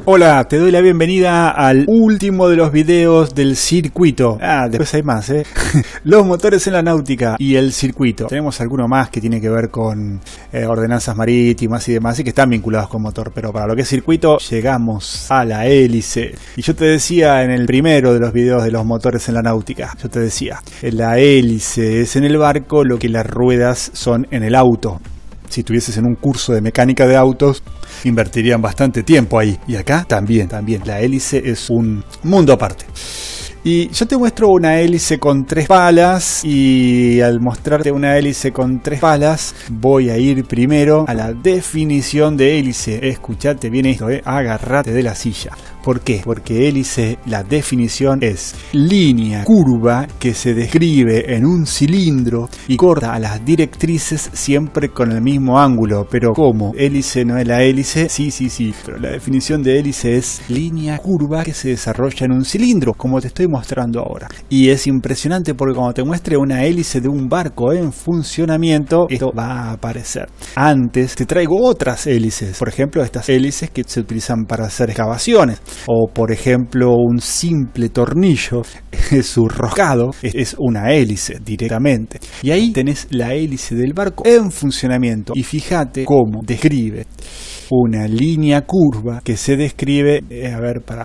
Hola, te doy la bienvenida al último de los videos del circuito. Después hay más, los motores en la náutica y el circuito. Tenemos alguno más que tiene que ver con ordenanzas marítimas y demás, y que están vinculados con motor. Pero para lo que es circuito, llegamos a la hélice. Y yo te decía en el primero de los videos de los motores en la náutica, yo te decía, la hélice es en el barco lo que las ruedas son en el auto. Si estuvieses en un curso de mecánica de autos, invertirían bastante tiempo ahí. Y acá también. La hélice es un mundo aparte. Y yo te muestro una hélice con 3 palas, y al mostrarte una hélice con 3 palas voy a ir primero a la definición de hélice. Escuchate bien esto, agárrate de la silla. ¿Por qué? Porque hélice, la definición es línea curva que se describe en un cilindro y corta a las directrices siempre con el mismo ángulo. Pero ¿cómo? ¿Hélice no es la hélice? Sí, pero la definición de hélice es línea curva que se desarrolla en un cilindro, como te estoy mostrando ahora. Y es impresionante porque cuando te muestre una hélice de un barco en funcionamiento, esto va a aparecer. Antes te traigo otras hélices, por ejemplo estas hélices que se utilizan para hacer excavaciones, o por ejemplo un simple tornillo surroscado es una hélice directamente. Y ahí tenés la hélice del barco en funcionamiento, y fíjate cómo describe una línea curva que se describe,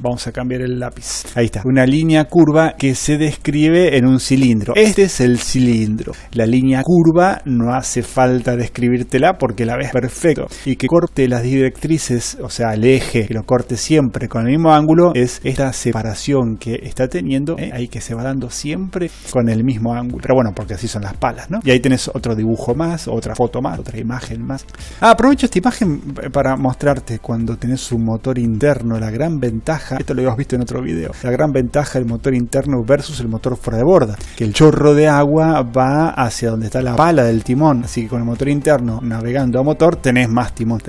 vamos a cambiar el lápiz. Ahí está, una línea curva que se describe en un cilindro. Este es el cilindro. La línea curva no hace falta describírtela porque la ves perfecto. Y que corte las directrices, o sea, el eje, que lo corte siempre con el mismo ángulo, es esta separación que está teniendo, ahí que se va dando siempre con el mismo ángulo. Pero bueno, porque así son las palas, ¿no? Y ahí tenés otro dibujo más, otra foto más, otra imagen más. Aprovecho esta imagen para mostrarte cuando tenés un motor interno, la gran ventaja, esto lo habías visto en otro video, la gran ventaja del motor interno versus el motor fuera de borda, que el chorro de agua va hacia donde está la pala del timón, así que con el motor interno navegando a motor tenés más timón.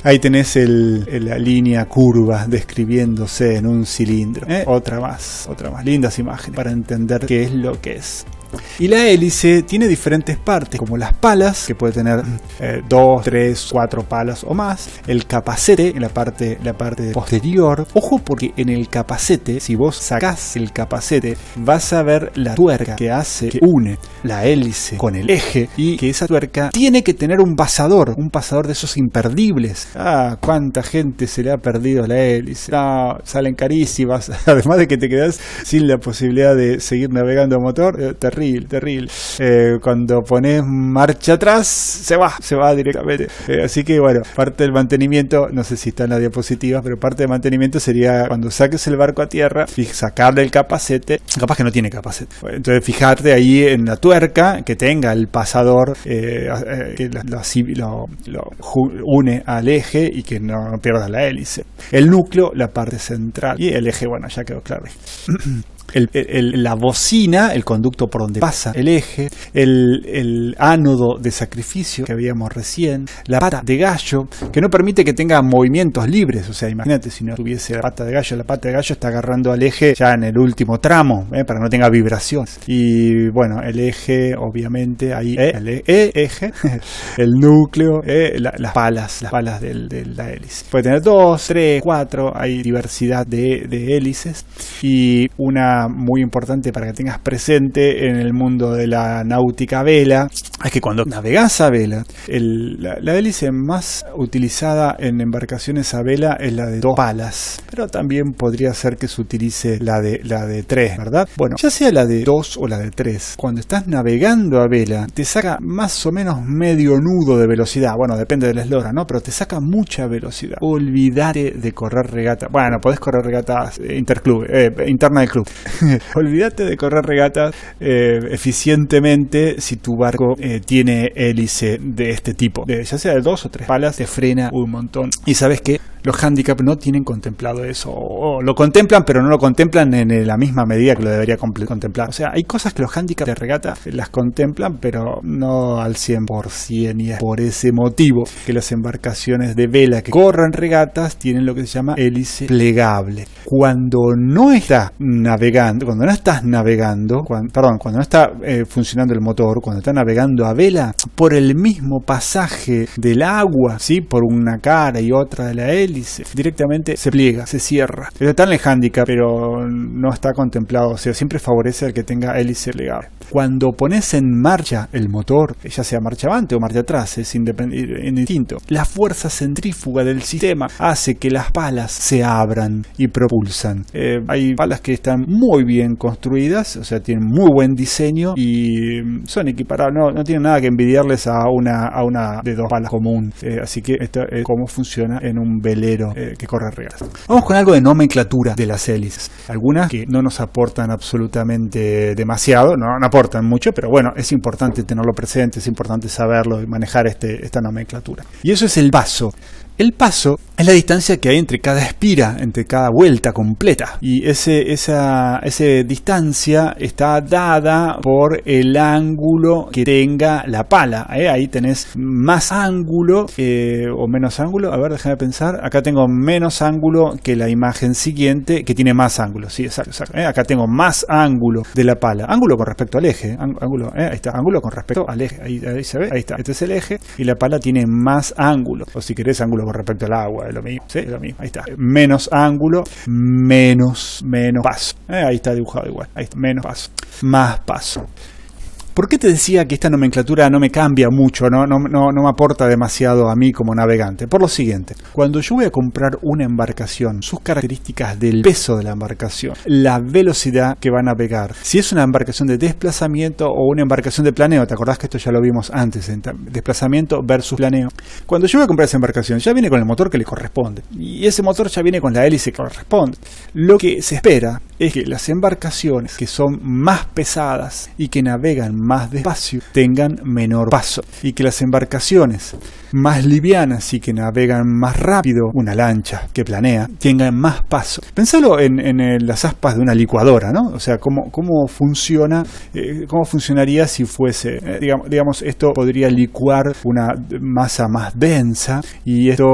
Ahí tenés la línea curva describiéndose en un cilindro. Otra más, lindas imágenes para entender qué es lo que es. Y la hélice tiene diferentes partes, como las palas, que puede tener 2, 3, 4 palas o más. El capacete, en la parte posterior. Ojo, porque en el capacete, si vos sacás el capacete, vas a ver la tuerca que une la hélice con el eje, y que esa tuerca tiene que tener un pasador de esos imperdibles. Cuánta gente se le ha perdido la hélice. Salen carísimas, además de que te quedás sin la posibilidad de seguir navegando a motor. Terrible. Cuando pones marcha atrás, se va directamente. Así que bueno, parte del mantenimiento, no sé si está en la diapositiva, pero parte del mantenimiento sería cuando saques el barco a tierra, sacarle el capacete. Capaz que no tiene capacete. Entonces fijarte ahí en la tuerca que tenga el pasador, que lo une al eje y que no pierdas la hélice. El núcleo, la parte central, y el eje, bueno, ya quedó claro. La bocina, el conducto por donde pasa el eje, el ánodo de sacrificio que habíamos recién, la pata de gallo, que no permite que tenga movimientos libres. O sea, imagínate si no tuviese la pata de gallo está agarrando al eje ya en el último tramo, para que no tenga vibraciones. Y bueno, el eje, obviamente, ahí el eje, el núcleo, las palas de la hélice. Puede tener 2, 3, 4, hay diversidad de hélices. Y una muy importante para que tengas presente en el mundo de la náutica a vela es que cuando navegás a vela, la hélice más utilizada en embarcaciones a vela es la de 2 palas, pero también podría ser que se utilice la de 3, ¿verdad? Bueno, ya sea la de 2 o la de 3, cuando estás navegando a vela te saca más o menos medio nudo de velocidad. Bueno, depende del eslora, ¿no? Pero te saca mucha velocidad. Olvídate de correr regata. Bueno, podés correr regatas interna del club. Olvídate de correr regatas eficientemente si tu barco tiene hélice de este tipo, ya sea de 2 o 3 palas, te frena un montón. Y sabes que los handicap no tienen contemplado eso, o lo contemplan, pero no lo contemplan en la misma medida que lo debería contemplar. O sea, hay cosas que los handicap de regata las contemplan, pero no al 100%, y es por ese motivo que las embarcaciones de vela que corran regatas tienen lo que se llama hélice plegable. Cuando no estás navegando, cuando no está funcionando el motor, cuando estás navegando a vela, por el mismo pasaje del agua, ¿sí? Por una cara y otra de la hélice, directamente se pliega, se cierra. Está en el handicap, pero no está contemplado, o sea, siempre favorece al que tenga hélice plegable. Cuando pones en marcha el motor, ya sea marcha avante o marcha atrás, es indistinto, la fuerza centrífuga del sistema hace que las palas se abran y propulsan. Hay palas que están muy bien construidas, o sea, tienen muy buen diseño y son equiparables, no tienen nada que envidiarles a una de 2 palas común. Así que esto es cómo funciona en un velero que corre reglas. Vamos con algo de nomenclatura de las hélices. Algunas que no nos aportan absolutamente demasiado, no aportan mucho, pero bueno, es importante tenerlo presente, es importante saberlo y manejar esta nomenclatura. Y eso es el paso. El paso es la distancia que hay entre cada espira, entre cada vuelta completa. Y esa distancia está dada por el ángulo que tenga la pala. Ahí tenés más ángulo o menos ángulo. A ver, déjame pensar. Acá tengo menos ángulo que la imagen siguiente, que tiene más ángulo. Sí, exacto. Acá tengo más ángulo de la pala. Ángulo con respecto al eje. Ahí está. Ángulo con respecto al eje. Ahí se ve. Ahí está. Este es el eje. Y la pala tiene más ángulo. O si querés, ángulo con respecto al agua, es lo mismo, ¿sí? Es lo mismo, ahí está. Menos ángulo, menos paso. Ahí está dibujado igual, ahí está, menos paso, más paso. ¿Por qué te decía que esta nomenclatura no me cambia mucho, no me aporta demasiado a mí como navegante? Por lo siguiente, cuando yo voy a comprar una embarcación, sus características del peso de la embarcación, la velocidad que va a navegar, si es una embarcación de desplazamiento o una embarcación de planeo, ¿te acordás que esto ya lo vimos antes? Desplazamiento versus planeo. Cuando yo voy a comprar esa embarcación, ya viene con el motor que le corresponde, y ese motor ya viene con la hélice que corresponde. Lo que se espera es que las embarcaciones que son más pesadas y que navegan más despacio tengan menor paso, y que las embarcaciones más livianas y que navegan más rápido, una lancha que planea, tengan más paso. Pensalo en las aspas de una licuadora, ¿no? O sea, cómo funciona, cómo funcionaría si fuese, digamos, esto podría licuar una masa más densa y esto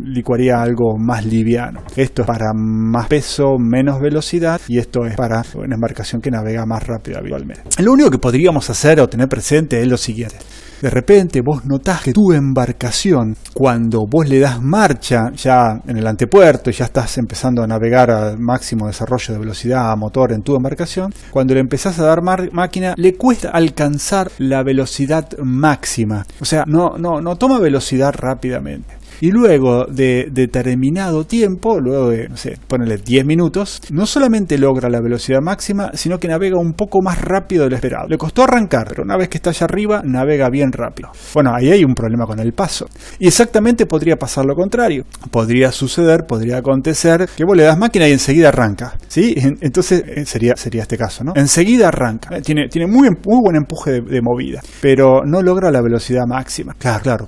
licuaría algo más liviano. Esto es para más peso, menos velocidad, y esto es para una embarcación que navega más rápido habitualmente. Lo único que podríamos hacer o tener presente es lo siguiente. De repente vos notás que tu embarcación, cuando vos le das marcha ya en el antepuerto y ya estás empezando a navegar al máximo desarrollo de velocidad a motor en tu embarcación, cuando le empezás a dar máquina, le cuesta alcanzar la velocidad máxima. O sea, no toma velocidad rápidamente. Y luego de determinado tiempo, luego de, no sé, ponele 10 minutos, no solamente logra la velocidad máxima, sino que navega un poco más rápido de lo esperado. Le costó arrancar, pero una vez que está allá arriba, navega bien rápido. Bueno, ahí hay un problema con el paso. Y exactamente podría pasar lo contrario. Podría suceder, podría acontecer, que vos le das máquina y enseguida arranca, ¿sí? Entonces sería este caso, ¿no? Enseguida arranca. Tiene muy buen empuje de movida, pero no logra la velocidad máxima. Claro.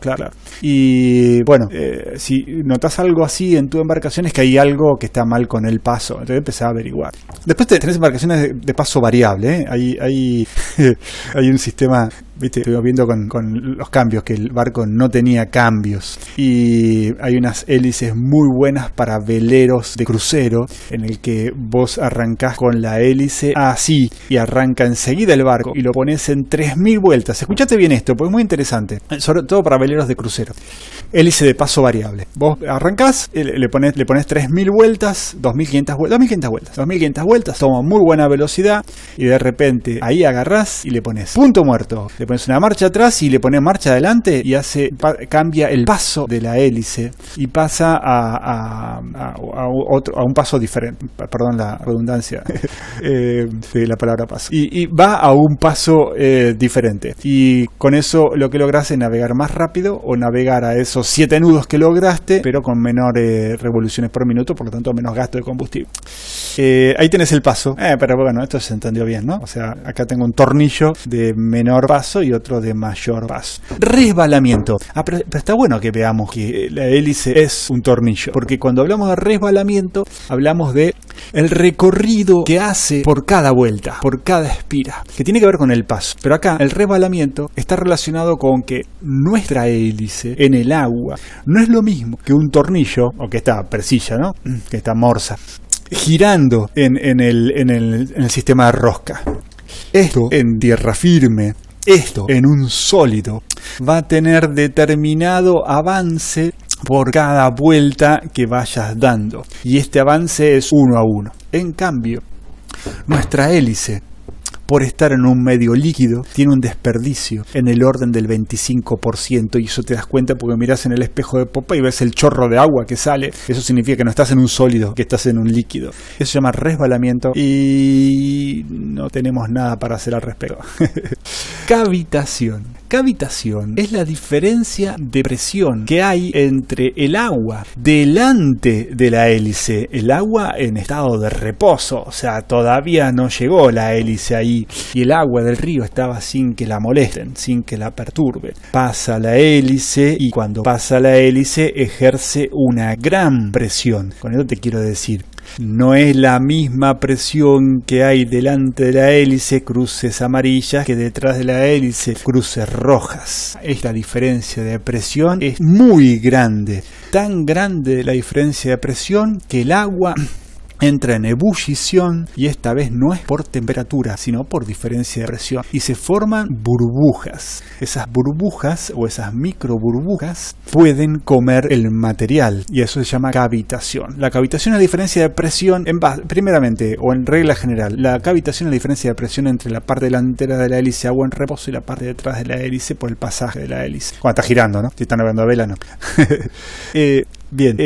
Y bueno, si notas algo así en tu embarcación, es que hay algo que está mal con el paso. Entonces empezás a averiguar. Después tenés embarcaciones de paso variable, ¿eh? Hay un sistema, viste, estuvimos viendo con los cambios, que el barco no tenía cambios, y hay unas hélices muy buenas para veleros de crucero, en el que vos arrancás con la hélice así y arranca enseguida el barco y lo pones en 3000 vueltas. Escuchate bien esto, porque es muy interesante, sobre todo para veleros de crucero. Hélice de paso variable. Vos arrancás, le pones 3000 vueltas, 2500 vueltas, toma muy buena velocidad, y de repente ahí agarrás y le pones punto muerto. Le pones una marcha atrás y le pones marcha adelante y cambia el paso de la hélice y pasa a un paso diferente. Perdón la redundancia de la palabra paso. Y va a un paso diferente. Y con eso lo que logras es navegar más rápido, o navegar a esos 7 nudos que lograste, pero con menores revoluciones por minuto, por lo tanto menos gasto de combustible. Ahí tenés el paso. Pero bueno, esto se entendió bien, ¿no? O sea, acá tengo un tornillo de menor paso y otro de mayor paso. Resbalamiento. Pero está bueno que veamos que la hélice es un tornillo, porque cuando hablamos de resbalamiento, hablamos de el recorrido que hace por cada vuelta, por cada espira, que tiene que ver con el paso. Pero acá el resbalamiento está relacionado con que nuestra hélice en el agua no es lo mismo que un tornillo, o que esta persilla, ¿no? Que está morsa, girando en el sistema de rosca. Esto en tierra firme Esto en un sólido va a tener determinado avance por cada vuelta que vayas dando, y este avance es 1 a 1. En cambio, nuestra hélice, por estar en un medio líquido, tiene un desperdicio en el orden del 25%, y eso te das cuenta porque miras en el espejo de popa y ves el chorro de agua que sale. Eso significa que no estás en un sólido, que estás en un líquido. Eso se llama resbalamiento y no tenemos nada para hacer al respecto. Cavitación. Cavitación es la diferencia de presión que hay entre el agua delante de la hélice, el agua en estado de reposo, o sea, todavía no llegó la hélice ahí, y el agua del río estaba sin que la molesten, sin que la perturben. Pasa la hélice, y cuando pasa la hélice ejerce una gran presión. Con eso te quiero decir, no es la misma presión que hay delante de la hélice, cruces amarillas, que detrás de la hélice, cruces rojas. Esta diferencia de presión es muy grande, tan grande la diferencia de presión que el agua entra en ebullición, y esta vez no es por temperatura, sino por diferencia de presión, y se forman burbujas. Esas burbujas o esas micro burbujas pueden comer el material, y eso se llama cavitación. La cavitación es la diferencia de presión, primeramente, o en regla general, la cavitación es la diferencia de presión entre la parte delantera de la hélice agua en reposo y la parte de atrás de la hélice por el pasaje de la hélice. Cuando está girando, ¿no? Si está navegando a vela, no. Bien,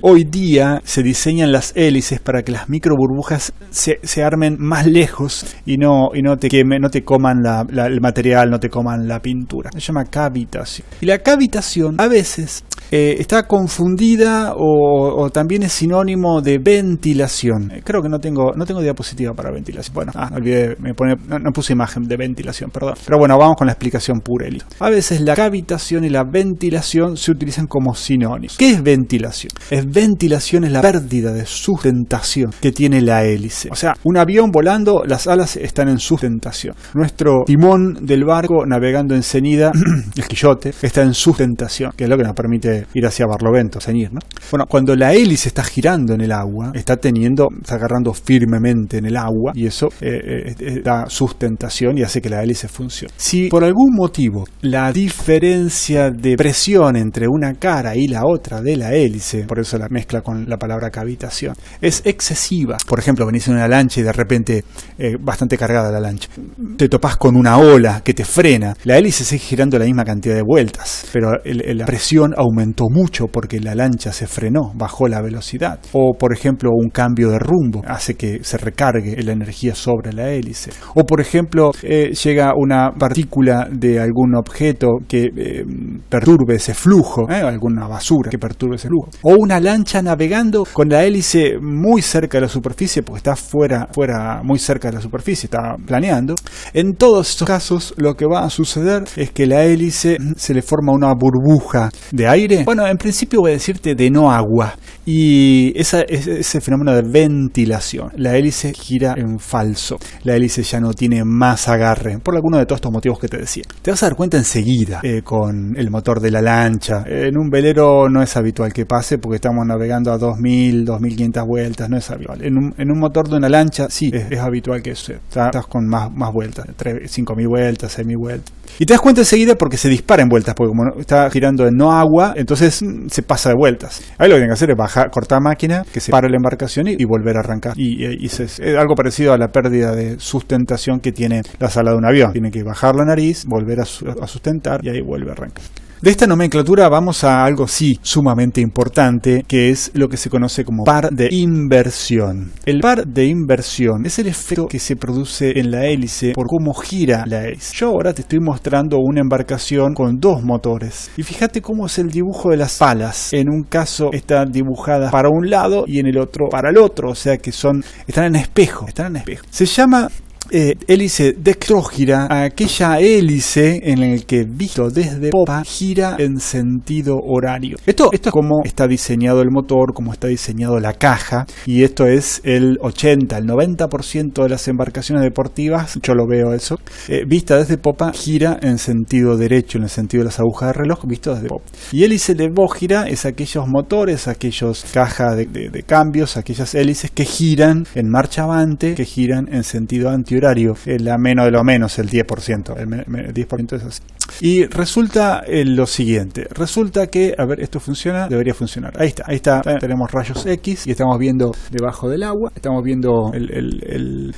hoy día se diseñan las hélices para que las micro burbujas se armen más lejos y no te quemen, no te coman el material, no te coman la pintura. Se llama cavitación. Y la cavitación a veces está confundida o también es sinónimo de ventilación. Creo que no tengo diapositiva para ventilación. Bueno, olvidé, no puse imagen de ventilación, perdón. Pero bueno, vamos con la explicación pura. A veces la cavitación y la ventilación se utilizan como sinónimos. ¿Qué es ventilación? Ventilación es la pérdida de sustentación que tiene la hélice. O sea, un avión volando, las alas están en sustentación. Nuestro timón del barco navegando en ceñida, el quillote, está en sustentación, que es lo que nos permite ir hacia Barlovento, ceñir, ¿no? Bueno, cuando la hélice está girando en el agua, está agarrando firmemente en el agua, y eso da sustentación y hace que la hélice funcione. Si por algún motivo la diferencia de presión entre una cara y la otra de la hélice, por eso la mezcla con la palabra cavitación, es excesiva. Por ejemplo, venís en una lancha y de repente bastante cargada la lancha, te topás con una ola que te frena, la hélice sigue girando la misma cantidad de vueltas, pero la presión aumentó mucho porque la lancha se frenó, bajó la velocidad. O por ejemplo, un cambio de rumbo hace que se recargue la energía sobre la hélice. O por ejemplo, llega una partícula de algún objeto que perturbe ese flujo, alguna basura que perturbe ese flujo. O una lancha navegando con la hélice muy cerca de la superficie, porque está fuera muy cerca de la superficie, está planeando. En todos estos casos, lo que va a suceder es que la hélice se le forma una burbuja de aire. Bueno, en principio voy a decirte de no agua. Y ese fenómeno de ventilación. La hélice gira en falso. La hélice ya no tiene más agarre, por alguno de todos estos motivos que te decía. Te vas a dar cuenta enseguida con el motor de la lancha. En un velero no es habitual que pase porque estamos navegando a 2000, 2500 vueltas, no es habitual. En un motor de una lancha sí es habitual que eso. Estás con más vueltas, 5000 vueltas, 6000 vueltas. Y te das cuenta enseguida porque se dispara en vueltas, porque como está girando en no agua, entonces se pasa de vueltas. Ahí lo que tienen que hacer es cortar máquina, que se pare la embarcación y volver a arrancar. Y es algo parecido a la pérdida de sustentación que tiene la sala de un avión. Tiene que bajar la nariz, volver a sustentar y ahí vuelve a arrancar. De esta nomenclatura vamos a algo sí sumamente importante, que es lo que se conoce como par de inversión. El par de inversión es el efecto que se produce en la hélice por cómo gira la hélice. Yo ahora te estoy mostrando una embarcación con dos motores. Y fíjate cómo es el dibujo de las palas. En un caso están dibujadas para un lado y en el otro para el otro. O sea que están en espejo. Se llama hélice dextrógira a aquella hélice en el que, visto desde popa, gira en sentido horario. Esto es como está diseñado el motor, como está diseñado la caja, y esto es el 90% de las embarcaciones deportivas, yo lo veo eso, vista desde popa, gira en sentido derecho, en el sentido de las agujas de reloj, visto desde popa. Y hélice levógira es aquellos motores, aquellos cajas de cambios, aquellas hélices que giran en marcha avante, que giran en sentido anti antihorario, la menos de lo menos, el 10%. El 10% es así. Y resulta lo siguiente, resulta que, a ver, esto funciona, debería funcionar. Ahí está, tenemos rayos X y estamos viendo debajo del agua, estamos viendo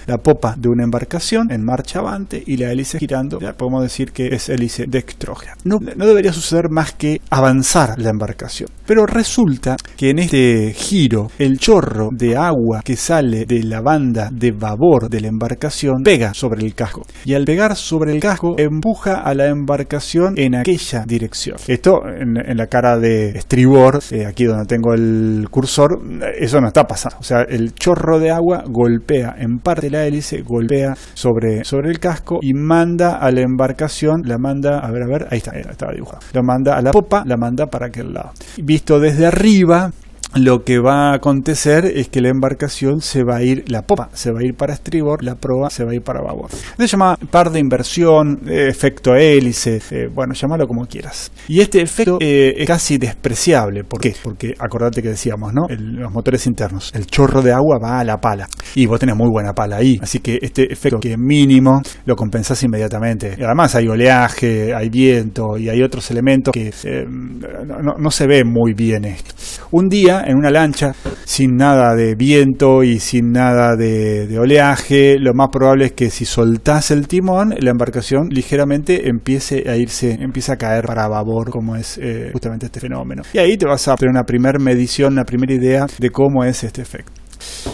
la popa de una embarcación en marcha avante y la hélice girando. Ya podemos decir que es hélice dextrógira. No debería suceder más que avanzar la embarcación. Pero resulta que en este giro, el chorro de agua que sale de la banda de babor de la embarcación pega sobre el casco. Y al pegar sobre el casco, empuja a la embarcación en aquella dirección. Esto en la cara de estribor, aquí donde tengo el cursor, eso no está pasando. O sea, el chorro de agua golpea en parte la hélice, golpea sobre el casco y manda a la embarcación, la manda, a ver, ahí está, estaba dibujado. La manda a la popa, la manda para aquel lado. Visto desde arriba, lo que va a acontecer es que la embarcación se va a ir, la popa se va a ir para estribor, la proa se va a ir para babor. Se llama par de inversión, efecto hélice, bueno, llámalo como quieras. Y este efecto es casi despreciable. ¿Por qué? Porque acordate que decíamos, ¿no? Los motores internos, el chorro de agua va a la pala y vos tenés muy buena pala ahí, así que este efecto que es mínimo lo compensás inmediatamente. Y además hay oleaje, hay viento y hay otros elementos que no se ve muy bien esto. Un día en una lancha sin nada de viento y sin nada de oleaje, lo más probable es que si soltás el timón, la embarcación ligeramente empiece a caer para babor, como es justamente este fenómeno. Y ahí te vas a tener una primera medición, una primera idea de cómo es este efecto.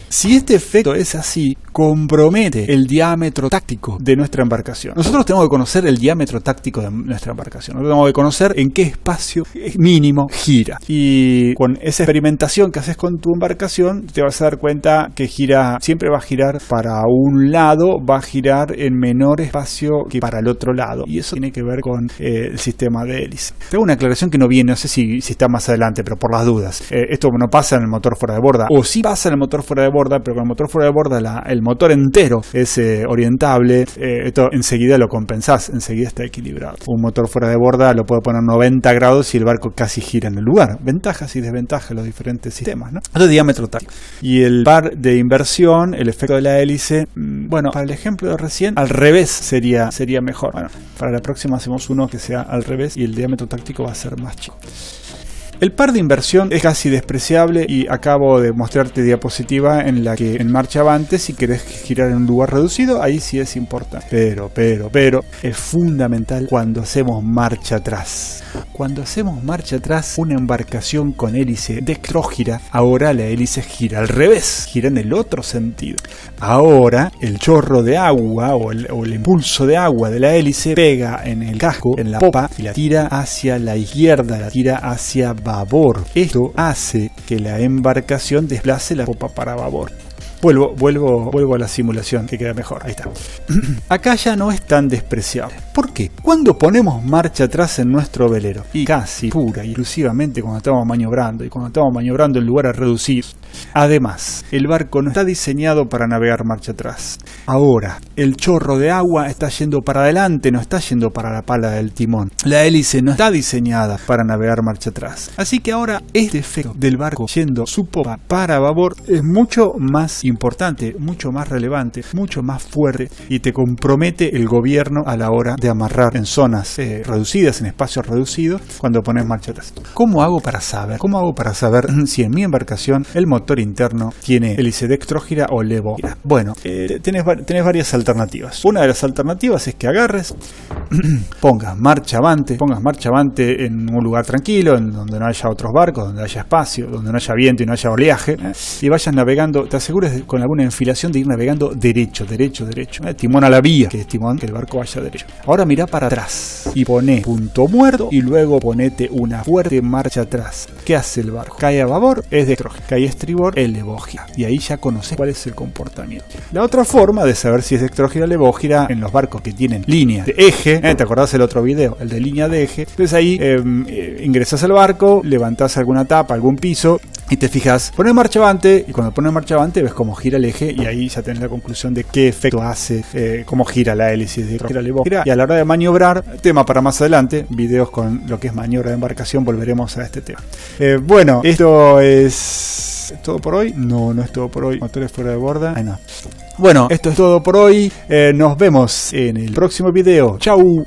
Si este efecto es así, compromete el diámetro táctico de nuestra embarcación. Nosotros tenemos que conocer el diámetro táctico de nuestra embarcación. Nosotros tenemos que conocer en qué espacio mínimo gira. Y con esa experimentación que haces con tu embarcación, te vas a dar cuenta que siempre va a girar para un lado, va a girar en menor espacio que para el otro lado. Y eso tiene que ver con el sistema de hélice. Tengo una aclaración que no viene, no sé si está más adelante, pero por las dudas. Esto no pasa en el motor fuera de borda, o sí pasa en el motor fuera de borda, pero con el motor fuera de borda el motor entero es orientable. Esto enseguida lo compensás, enseguida está equilibrado. Un motor fuera de borda lo puede poner 90 grados y el barco casi gira en el lugar. Ventajas y desventajas de los diferentes sistemas, ¿no? Esto es diámetro táctico. Y el par de inversión, el efecto de la hélice, bueno, para el ejemplo de recién, al revés sería mejor. Bueno, para la próxima hacemos uno que sea al revés y el diámetro táctico va a ser más chico. El par de inversión es casi despreciable y acabo de mostrarte diapositiva en la que en marcha avante, si querés girar en un lugar reducido, ahí sí es importante. Pero es fundamental cuando hacemos marcha atrás. Cuando hacemos marcha atrás, una embarcación con hélice dextrógira, ahora la hélice gira al revés, gira en el otro sentido. Ahora el chorro de agua o el impulso de agua de la hélice pega en el casco, en la popa, y la tira hacia la izquierda, la tira hacia babor. Esto hace que la embarcación desplace la popa para babor. Vuelvo a la simulación, que queda mejor. Ahí está. Acá ya no es tan despreciable. ¿Por qué? Cuando ponemos marcha atrás en nuestro velero, y casi pura y exclusivamente cuando estamos maniobrando, y cuando estamos maniobrando en lugares reducidos. Además, el barco no está diseñado para navegar marcha atrás. Ahora, el chorro de agua está yendo para adelante, no está yendo para la pala del timón. La hélice no está diseñada para navegar marcha atrás. Así que ahora este efecto del barco yendo su popa para babor es mucho más importante, mucho más relevante, mucho más fuerte, y te compromete el gobierno a la hora de amarrar en zonas reducidas, en espacios reducidos, cuando pones marcha atrás. ¿Cómo hago para saber si en mi embarcación el motor interno tiene hélice dextrógira o levógira? Bueno, tenés varias alternativas. Una de las alternativas es que agarres, pongas marcha avante en un lugar tranquilo, en donde no haya otros barcos, donde haya espacio, donde no haya viento y no haya oleaje, y vayas navegando, te asegures con alguna enfilación de ir navegando derecho. Timón a la vía, que es timón, que el barco vaya derecho. Ahora mirá para atrás y poné punto muerto y luego ponete una fuerte marcha atrás. ¿Qué hace el barco? Cae a babor, es dextrógira. Cae a estribor, es levógira. Y ahí ya conocés cuál es el comportamiento. La otra forma de saber si es dextrógira o levógira, en los barcos que tienen línea de eje, ¿te acordás el otro video? El de línea de eje. Entonces ahí ingresás al barco, levantás alguna tapa, algún piso, y te fijas, pones marcha avante, y cuando pones marcha avante ves cómo gira el eje, y ahí ya tenés la conclusión de qué efecto hace, cómo gira la hélice, de gira levógira. Y a la hora de maniobrar, tema para más adelante, videos con lo que es maniobra de embarcación, volveremos a este tema. Bueno, esto es todo por hoy. No es todo por hoy. Motores fuera de borda. No. Bueno, esto es todo por hoy. Nos vemos en el próximo video. Chau.